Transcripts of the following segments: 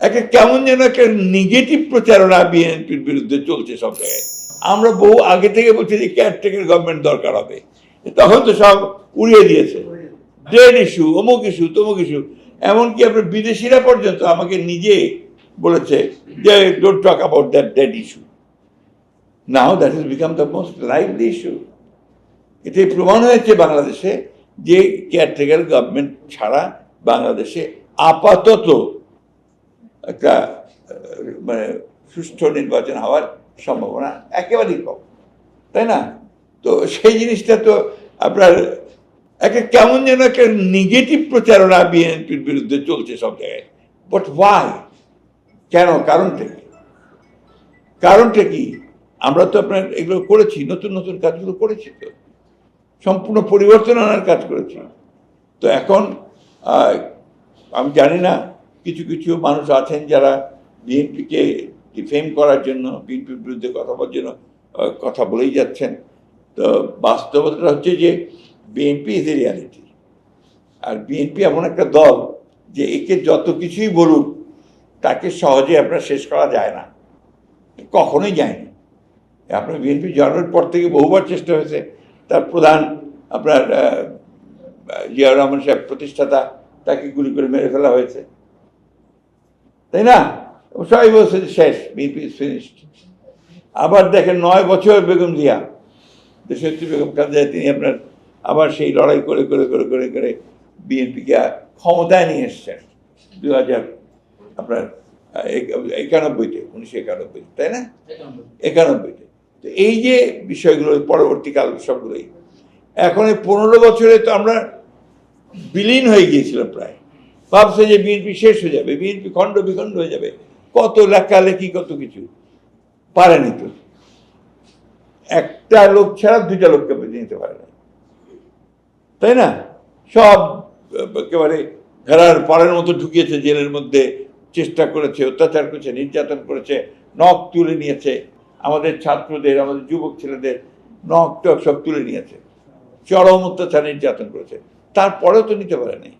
একটা কেমন যেন একটা নেগেটিভ প্রচারণা বিএনপির বিরুদ্ধে চলছে সব জায়গায়। আমরা বহু আগে থেকে বলছি যে কেয়ারটেকার গভর্নমেন্ট দরকার হবে, তখন তো সব উড়িয়ে দিয়েছে, ডেড ইস্যু, অমুক ইস্যু, তমুক ইস্যু। এমনকি আপনার বিদেশিরা পর্যন্ত আমাকে নিজে বলেছে যে don't talk about that dead issue. Now that is become the most lively issue. এটাই প্রমাণ হয়েছে বাংলাদেশে যে কেয়ারটেকার গভর্নমেন্ট ছাড়া বাংলাদেশে আপাতত একটা মানে সুষ্ঠু নির্বাচন হওয়ার সম্ভাবনা একেবারেই কম, তাই না? তো সেই জিনিসটা তো আপনার একটা কেমন যেন একটা নেগেটিভ প্রচারণা বিএনপির বিরুদ্ধে চলছে সব জায়গায়। But why? কেন? কারণটা কি? আমরা তো আপনার এগুলো করেছি, নতুন নতুন কাজগুলো করেছি, তো সম্পূর্ণ পরিবর্তন আনার কাজ করেছি। তো এখন আমি জানি না, কিছু কিছু মানুষ আছেন যারা বিএনপিকে ডিফেম করার জন্য, বিএনপির বিরুদ্ধে কথা বলার জন্য কথা বলেই যাচ্ছেন। তো বাস্তবতা হচ্ছে যে বিএনপি ইজ এ রিয়ালিটি। আর বিএনপি এমন একটা দল যে একে যত কিছুই বলুক তাকে সহজে আপনার শেষ করা যায় না, কখনোই যায়নি। আপনার বিএনপি জন্মের পর থেকে বহুবার চেষ্টা হয়েছে। তার প্রধান আপনার জিয়াউর রহমান সাহেব প্রতিষ্ঠাতা, তাকে গুলি করে মেরে ফেলা হয়েছে, তাই না? সবাই বলছে যে শেষ, বিএনপি ইজ ফিনিশড। আবার দেখেন 9 বছর বেগম জিয়া, দেশনেত্রী বেগম খালেদা, তিনি আপনার আবার সেই লড়াই করে করে করে করে করে বিএনপিকে ক্ষমতায় নিয়ে এসছেন 2000 আপনার 91-তে, 1991, তাই না? 91-তে। তো এই যে বিষয়গুলো পরবর্তীকাল সবগুলোই এখন এই 15 বছরে তো আমরা বিলীন হয়ে গিয়েছিলাম প্রায়। ভাবছে যে বিএনপি শেষ হয়ে যাবে, বিএনপি খণ্ড বিখণ্ড হয়ে যাবে, কত লেখালেখি, কত কিছু পারেনি তো। একটা লোক ছাড়া 2টা লোককে বেঁধে নিতে পারে না, তাই না? সব একেবারে ঘেরার পাড়ের মতো ঢুকিয়েছে জেলের মধ্যে, চেষ্টা করেছে, অত্যাচার করেছে, নির্যাতন করেছে, নখ তুলে নিয়েছে, আমাদের ছাত্রদের, আমাদের যুবক ছেলেদের নখ টক সব তুলে নিয়েছে, চরম অত্যাচার নির্যাতন করেছে। তারপরেও তো নিতে পারেনি।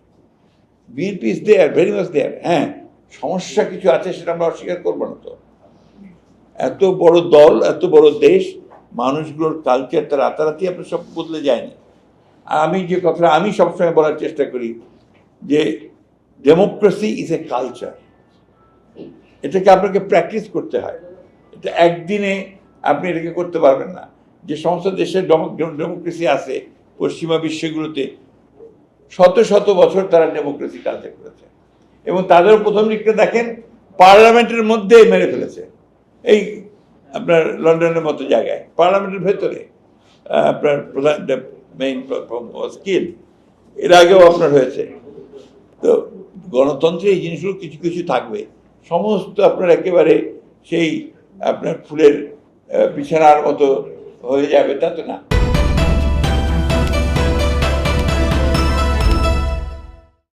BNP is there, very much there. হ্যাঁ, সমস্যা কিছু আছে, সেটা আমরা অস্বীকার করবো না। তো এত বড় দল, এত বড় দেশ, মানুষগুলোর কালচার তার রাতারাতি আপনার সব বদলে যায়নি। আর আমি যে কথাটা আমি সবসময় বলার চেষ্টা করি যে ডেমোক্রেসি ইজ এ কালচার। এটাকে আপনাকে প্র্যাকটিস করতে হয়। এটা একদিনে আপনি এটাকে করতে পারবেন না। যে সমস্ত দেশের ডেমোক্রেসি আছে পশ্চিমা বিশ্বগুলোতে, শত শত বছর তারা ডেমোক্রেসি কালচার করেছে, এবং তাদের প্রথম দিকটা দেখেন পার্লামেন্টের মধ্যে মেরে ফেলেছে। এই আপনার লন্ডনের মতো জায়গায় পার্লামেন্টের ভেতরে আপনার প্রধান মেইন স্কিল এর আগেও আপনার হয়েছে। তো গণতন্ত্রে এই জিনিসগুলো কিছু কিছু থাকবে, সমস্ত আপনার একেবারে সেই আপনার ফুলের বিছানার মতো হয়ে যাবে তা তো না।